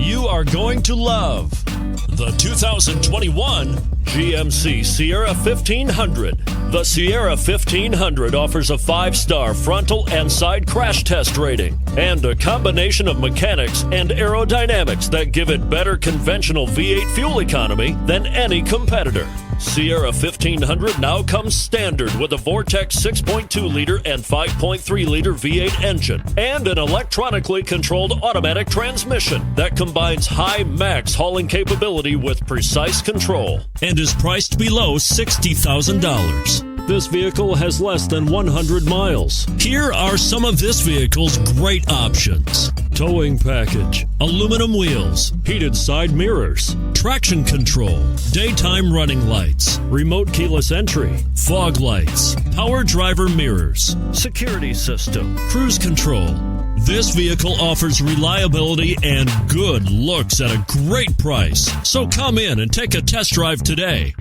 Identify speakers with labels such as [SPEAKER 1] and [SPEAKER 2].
[SPEAKER 1] you are going to love the 2021 GMC Sierra 1500. The Sierra 1500 offers a 5-star frontal and side crash test rating and a combination of mechanics and aerodynamics that give it better conventional V8 fuel economy than any competitor. Sierra 1500 now comes standard with a Vortex 6.2-liter and 5.3-liter V8 engine and an electronically controlled automatic transmission that combines high max hauling capability with precise control and is priced below $60,000. This vehicle has less than 100 miles. Here are some of this vehicle's great options: towing package, aluminum wheels, heated side mirrors, traction control, daytime running lights, remote keyless entry, fog lights, power driver mirrors, security system, cruise control. This vehicle offers reliability and good looks at a great price. So come in and take a test drive today.